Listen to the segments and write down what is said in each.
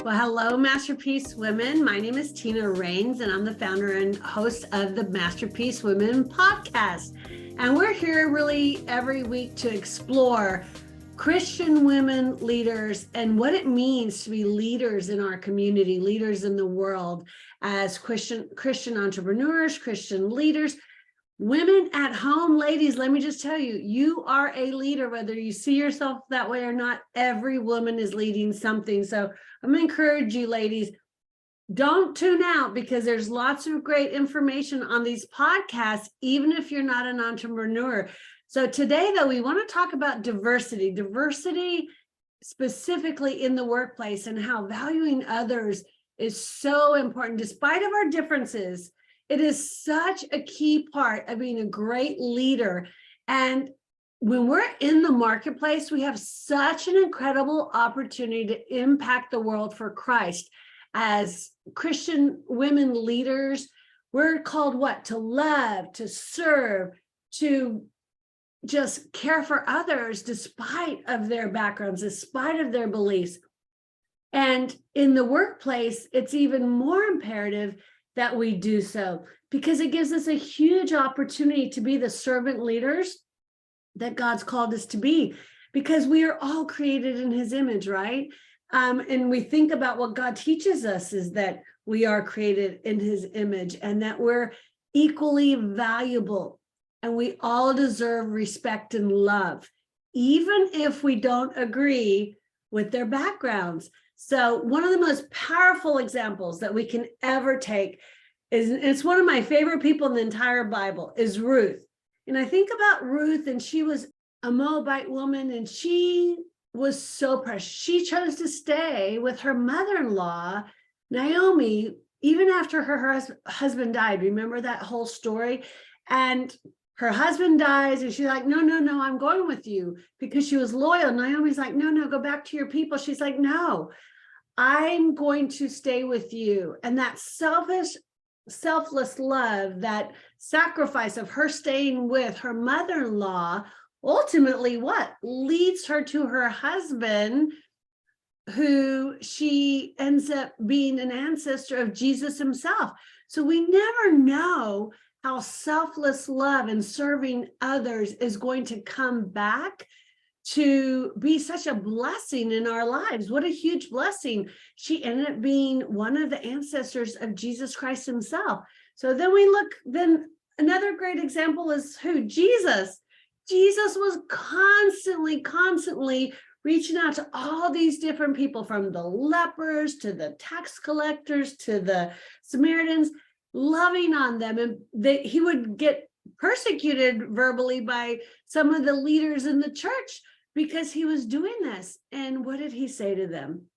Well, hello, Masterpiece Women. My name is Tina Rains, and I'm the founder and host of the Masterpiece Women podcast. And we're here really every week to explore Christian women leaders and what it means to be leaders in our community, leaders in the world as Christian entrepreneurs, Christian leaders. Women at home, ladies, let me just tell you, you are a leader, whether you see yourself that way or not. Every woman is leading something. So I'm going to encourage you, ladies, don't tune out because there's lots of great information on these podcasts, even if you're not an entrepreneur. So today, though, we want to talk about diversity specifically in the workplace and how valuing others is so important, despite of our differences. It is such a key part of being a great leader. And when we're in the marketplace, we have such an incredible opportunity to impact the world for Christ. As Christian women leaders, we're called what? To love, to serve, to just care for others despite of their backgrounds, despite of their beliefs. And in the workplace, it's even more imperative that we do so, because it gives us a huge opportunity to be the servant leaders that God's called us to be, because we are all created in his image, right? And we think about what God teaches us is that we are created in his image and that we're equally valuable and we all deserve respect and love, even if we don't agree with their backgrounds. So one of the most powerful examples that we can ever take is, it's one of my favorite people in the entire Bible, is Ruth. And I think about Ruth, and she was a Moabite woman, and she was so precious. She chose to stay with her mother-in-law, Naomi, even after her husband died. Remember that whole story? And her husband dies, and she's like, no, I'm going with you, because she was loyal. Naomi's like, no, go back to your people. She's like, no, I'm going to stay with you. And that selfless love, that sacrifice of her staying with her mother-in-law, ultimately what leads her to her husband, who she ends up being an ancestor of Jesus himself. So we never know how selfless love and serving others is going to come back to be such a blessing in our lives. What a huge blessing. She ended up being one of the ancestors of Jesus Christ himself. So then another great example is who? Jesus. Jesus was constantly reaching out to all these different people, from the lepers to the tax collectors to the Samaritans, loving on them. And he would get persecuted verbally by some of the leaders in the church because he was doing this. And what did he say to them?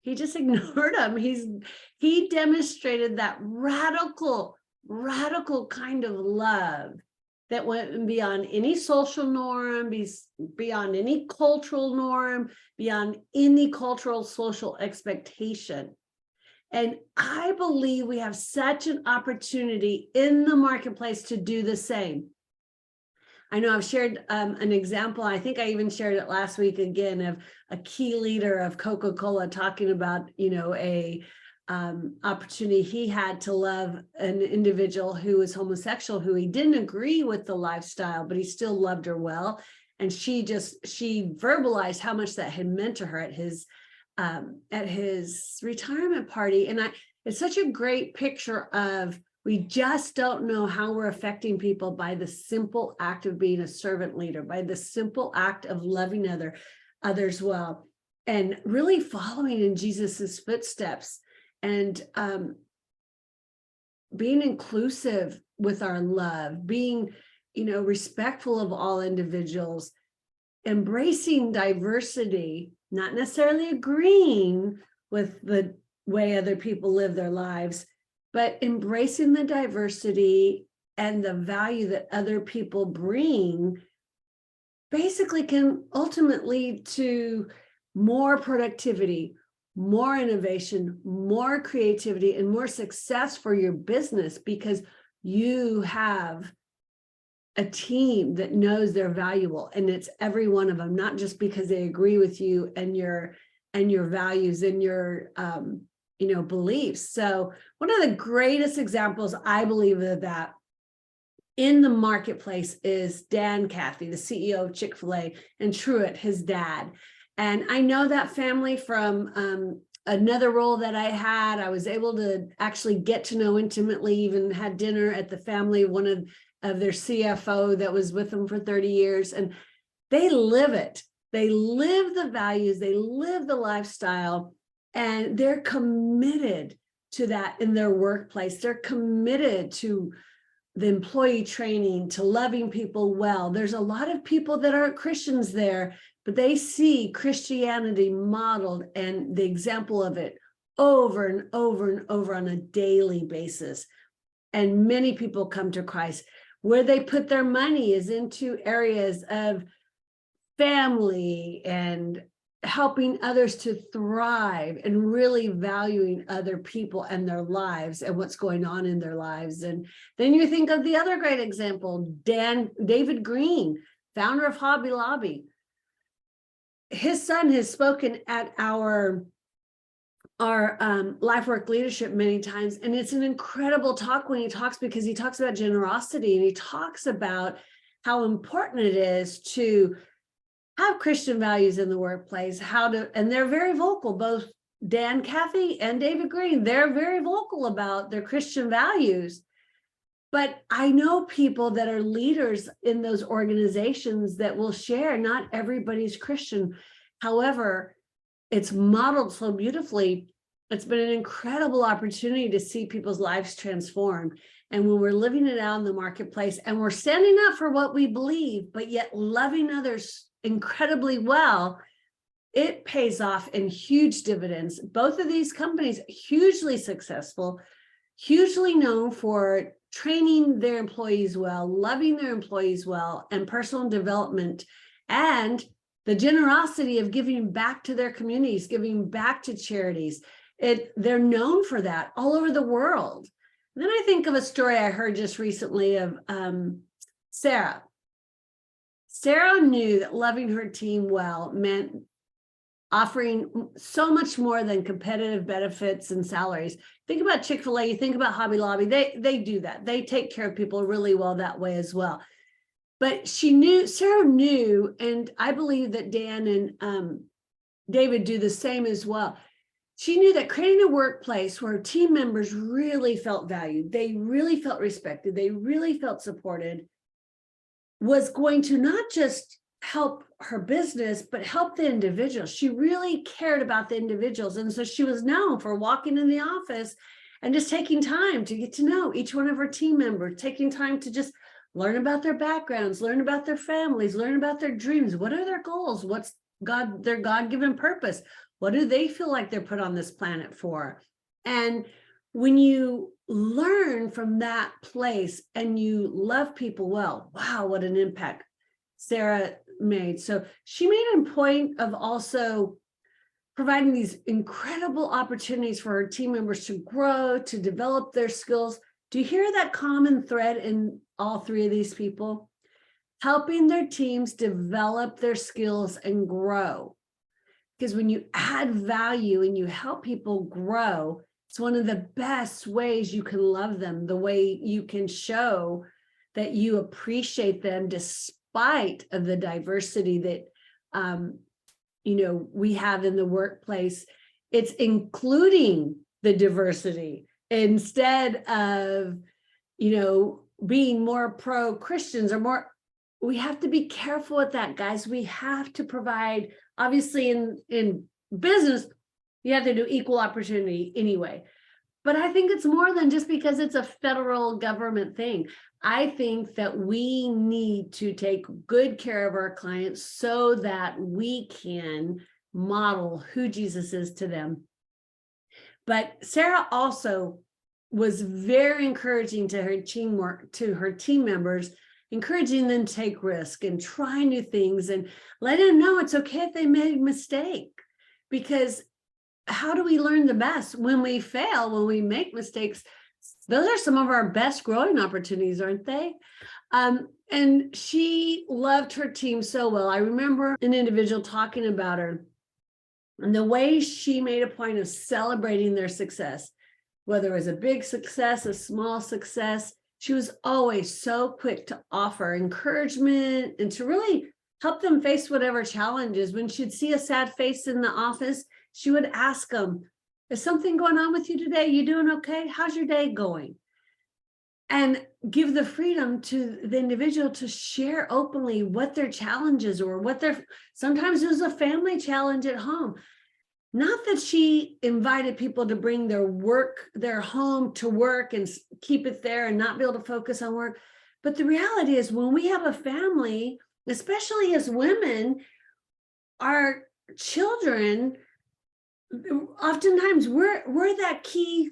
He just ignored them. He demonstrated that radical kind of love that went beyond any social norm, beyond any cultural norm, beyond any cultural social expectation. And I believe we have such an opportunity in the marketplace to do the same. I know I've shared an example. I think I even shared it last week again, of a key leader of Coca-Cola talking about, a opportunity he had to love an individual who was homosexual, who he didn't agree with the lifestyle, but he still loved her well. And she verbalized how much that had meant to her at his retirement party. And it's such a great picture of, we just don't know how we're affecting people by the simple act of being a servant leader, by the simple act of loving others well, and really following in Jesus's footsteps, and being inclusive with our love, being, respectful of all individuals, embracing diversity, not necessarily agreeing with the way other people live their lives, but embracing the diversity and the value that other people bring, basically can ultimately lead to more productivity, more innovation, more creativity, and more success for your business, because you have a team that knows they're valuable, and it's every one of them, not just because they agree with you and you're and your values and your beliefs. So one of the greatest examples I believe of that in the marketplace is Dan Cathy, the CEO of Chick-fil-A, and Truett, his dad. And I know that family from another role that I had. I was able to actually get to know intimately, even had dinner at the family, one of their CFO that was with them for 30 years. And they live it. They live the values, they live the lifestyle, and they're committed to that in their workplace. They're committed to the employee training, to loving people well. There's a lot of people that aren't Christians there, but they see Christianity modeled and the example of it over and over and over on a daily basis. And many people come to Christ. Where they put their money is into areas of family and helping others to thrive and really valuing other people and their lives and what's going on in their lives. And then you think of the other great example, David Green, founder of Hobby Lobby. His son has spoken at our life work leadership many times, and it's an incredible talk when he talks, because he talks about generosity and he talks about how important it is to have Christian values in the workplace, and they're very vocal, both Dan Cathy and David Green, they're very vocal about their Christian values. But I know people that are leaders in those organizations that will share, not everybody's Christian. However, it's modeled so beautifully. It's been an incredible opportunity to see people's lives transformed. And when we're living it out in the marketplace and we're standing up for what we believe, but yet loving others incredibly well, it pays off in huge dividends. Both of these companies, hugely successful, hugely known for training their employees well, loving their employees well, and personal development, and the generosity of giving back to their communities, giving back to charities. They're known for that all over the world. And then I think of a story I heard just recently of Sarah. Sarah knew that loving her team well meant offering so much more than competitive benefits and salaries. Think about Chick-fil-A, you think about Hobby Lobby, they do that. They take care of people really well that way as well. But Sarah knew, and I believe that Dan and David do the same as well. She knew that creating a workplace where team members really felt valued, they really felt respected, they really felt supported, was going to not just help her business, but help the individuals. She really cared about the individuals. And so she was known for walking in the office and just taking time to get to know each one of her team members, taking time to just learn about their backgrounds, learn about their families, learn about their dreams. What are their goals? What's their God-given purpose? What do they feel like they're put on this planet for? And when you learn from that place and you love people well, wow, what an impact Sarah made. So she made a point of also providing these incredible opportunities for her team members to grow, to develop their skills. Do you hear that common thread in all three of these people? Helping their teams develop their skills and grow. Because when you add value and you help people grow, it's one of the best ways you can love them, the way you can show that you appreciate them despite of the diversity that we have in the workplace. It's including the diversity instead of being more pro-Christians or more. We have to be careful with that, guys. We have to provide, obviously in business, you have to do equal opportunity anyway. But I think it's more than just because it's a federal government thing. I think that we need to take good care of our clients so that we can model who Jesus is to them. But Sarah also was very encouraging to her teamwork, to her team members, encouraging them to take risk and try new things and let them know it's okay if they made a mistake. Because how do we learn the best? When we fail, when we make mistakes, those are some of our best growing opportunities, aren't they? And she loved her team so well. I remember an individual talking about her And the way she made a point of celebrating their success, whether it was a big success, a small success, she was always so quick to offer encouragement and to really help them face whatever challenges. When she'd see a sad face in the office, she would ask them, is something going on with you today? You doing okay? How's your day going? And give the freedom to the individual to share openly what their challenges were, sometimes it was a family challenge at home. Not that she invited people to bring their home to work and keep it there and not be able to focus on work. But the reality is, when we have a family, especially as women, our children, oftentimes we're that key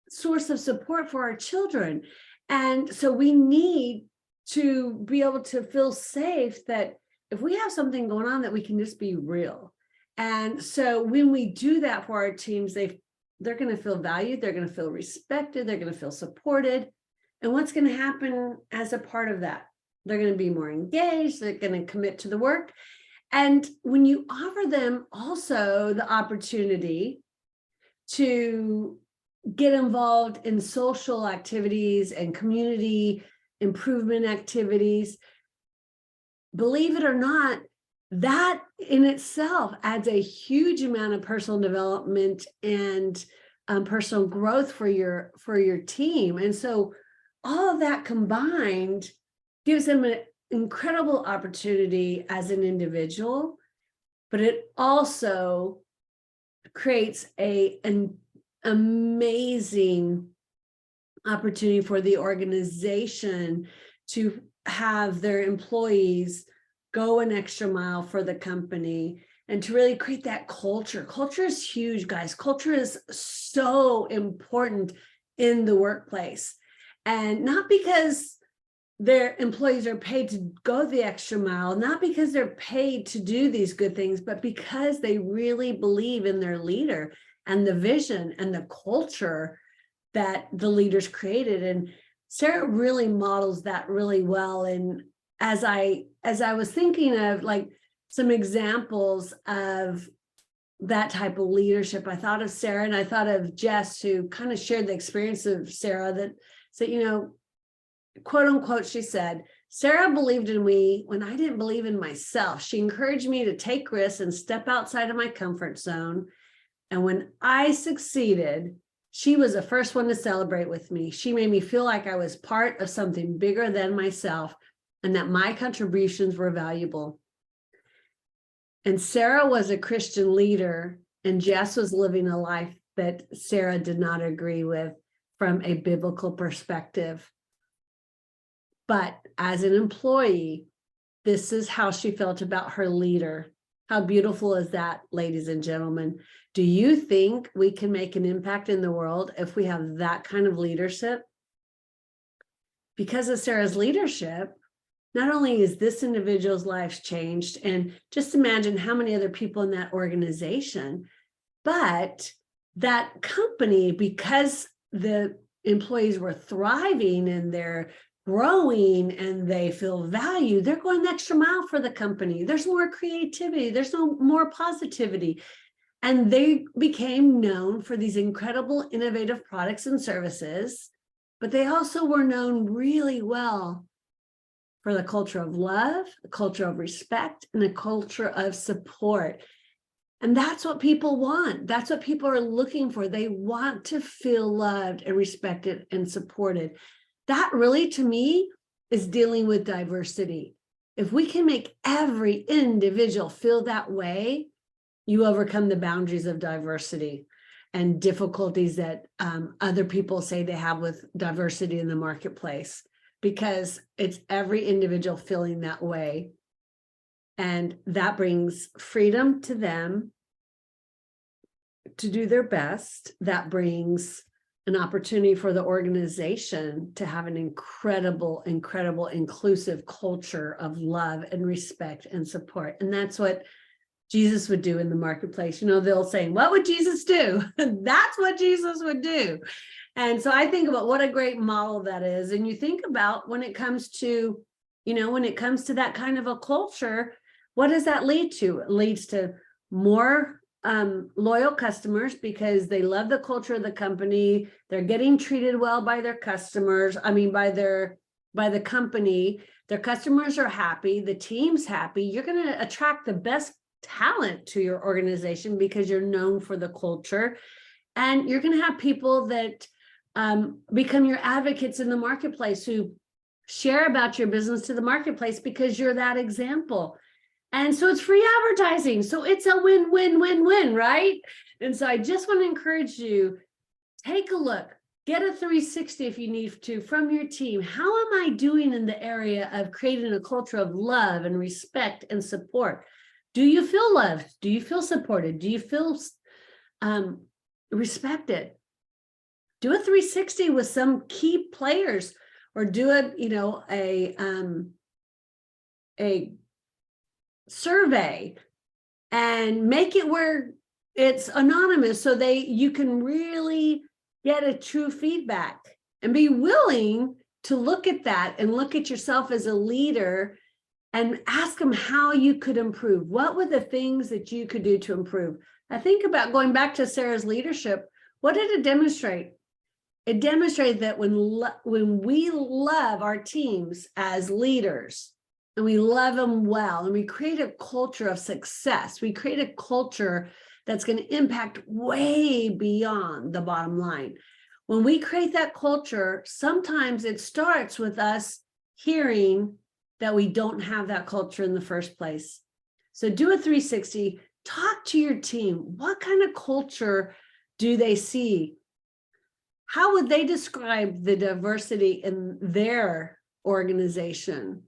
source of support for our children. And so we need to be able to feel safe that if we have something going on, that we can just be real. And so when we do that for our teams, they're going to feel valued, they're going to feel respected, they're going to feel supported. And what's going to happen as a part of that? They're going to be more engaged, they're going to commit to the work. And when you offer them also the opportunity to get involved in social activities and community improvement activities, believe it or not, that in itself adds a huge amount of personal development and personal growth for your team. And so all of that combined gives them an incredible opportunity as an individual, but it also creates an amazing opportunity for the organization to have their employees go an extra mile for the company and to really create that culture. Culture is huge, guys. Culture is so important in the workplace. And not because their employees are paid to go the extra mile, not because they're paid to do these good things, but because they really believe in their leader and the vision and the culture that the leaders created. And Sarah really models that really well. And as I was thinking of like some examples of that type of leadership, I thought of Sarah, and I thought of Jess, who kind of shared the experience of Sarah, that said, quote unquote, she said, Sarah believed in me when I didn't believe in myself. She encouraged me to take risks and step outside of my comfort zone. And when I succeeded, she was the first one to celebrate with me. She made me feel like I was part of something bigger than myself and that my contributions were valuable. And Sarah was a Christian leader, and Jess was living a life that Sarah did not agree with from a biblical perspective. But as an employee, this is how she felt about her leader. How beautiful is that, ladies and gentlemen? Do you think we can make an impact in the world if we have that kind of leadership? Because of Sarah's leadership, not only is this individual's life changed, and just imagine how many other people in that organization, but that company, because the employees were thriving and they're growing and they feel valued, they're going the extra mile for the company. There's more creativity, there's more positivity. And they became known for these incredible innovative products and services, but they also were known really well for the culture of love, the culture of respect, and the culture of support. And that's what people want. That's what people are looking for. They want to feel loved and respected and supported. That really, to me, is dealing with diversity. If we can make every individual feel that way, you overcome the boundaries of diversity and difficulties that other people say they have with diversity in the marketplace, because it's every individual feeling that way. And that brings freedom to them to do their best. That brings an opportunity for the organization to have an incredible, inclusive culture of love and respect and support. And that's what Jesus would do in the marketplace. They'll say, what would Jesus do? That's what Jesus would do. And so I think about what a great model that is. And you think about when it comes to that kind of a culture, what does that lead to? It leads to more loyal customers because they love the culture of the company. They're getting treated well by their customers. I mean, by the company. Their customers are happy. The team's happy. You're going to attract the best talent to your organization because you're known for the culture. And you're going to have people that become your advocates in the marketplace who share about your business to the marketplace because you're that example. And so it's free advertising. So it's a win-win-win-win, right? And so I just want to encourage you, take a look, get a 360 if you need to from your team. How am I doing in the area of creating a culture of love and respect and support? Do you feel loved? Do you feel supported? Do you feel respected? Do a 360 with some key players, or do a survey and make it where it's anonymous so you can really get a true feedback and be willing to look at that and look at yourself as a leader and ask them how you could improve. What were the things that you could do to improve? I think about going back to Sarah's leadership. What did it demonstrate? It demonstrated that when we love our teams as leaders and we love them well, and we create a culture of success, we create a culture that's going to impact way beyond the bottom line. When we create that culture, sometimes it starts with us hearing that we don't have that culture in the first place. So do a 360, talk to your team. What kind of culture do they see? How would they describe the diversity in their organization?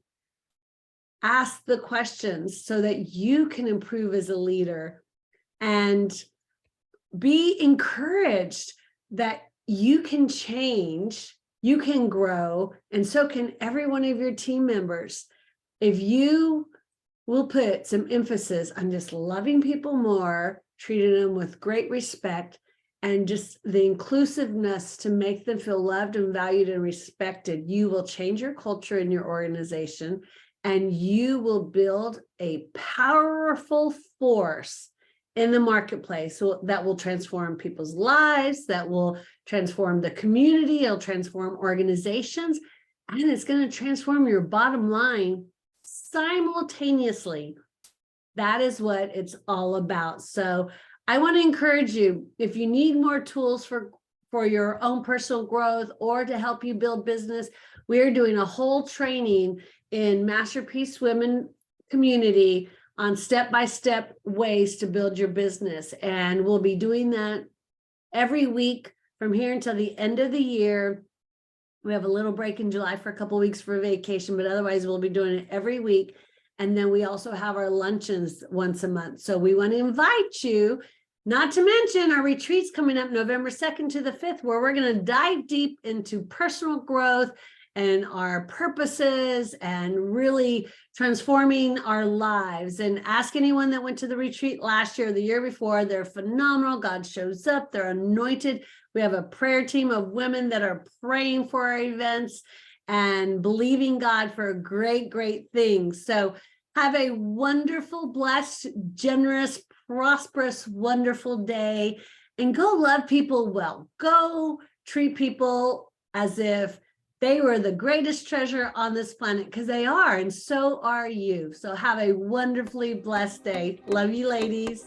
Ask the questions so that you can improve as a leader, and be encouraged that you can change, you can grow, and so can every one of your team members. If you will put some emphasis on just loving people more, treating them with great respect, and just the inclusiveness to make them feel loved and valued and respected, you will change your culture in your organization, and you will build a powerful force in the marketplace that will transform people's lives, that will transform the community, it'll transform organizations, and it's going to transform your bottom line simultaneously. That is what it's all about. So I want to encourage you, if you need more tools for your own personal growth or to help you build business, we're doing a whole training in Masterpiece Women community on step-by-step ways to build your business. And we'll be doing that every week from here until the end of the year. We have a little break in July for a couple of weeks for vacation, but otherwise we'll be doing it every week. And then we also have our luncheons once a month. So we want to invite you, not to mention our retreats coming up November 2nd to the 5th, where we're going to dive deep into personal growth and our purposes and really transforming our lives. And ask anyone that went to the retreat last year or the year before, they're phenomenal. God shows up, they're anointed. We have a prayer team of women that are praying for our events and believing God for great, great things. So have a wonderful, blessed, generous, prosperous, wonderful day, and go love people well. Go treat people as if they were the greatest treasure on this planet, because they are, and so are you. So have a wonderfully blessed day. Love you, ladies.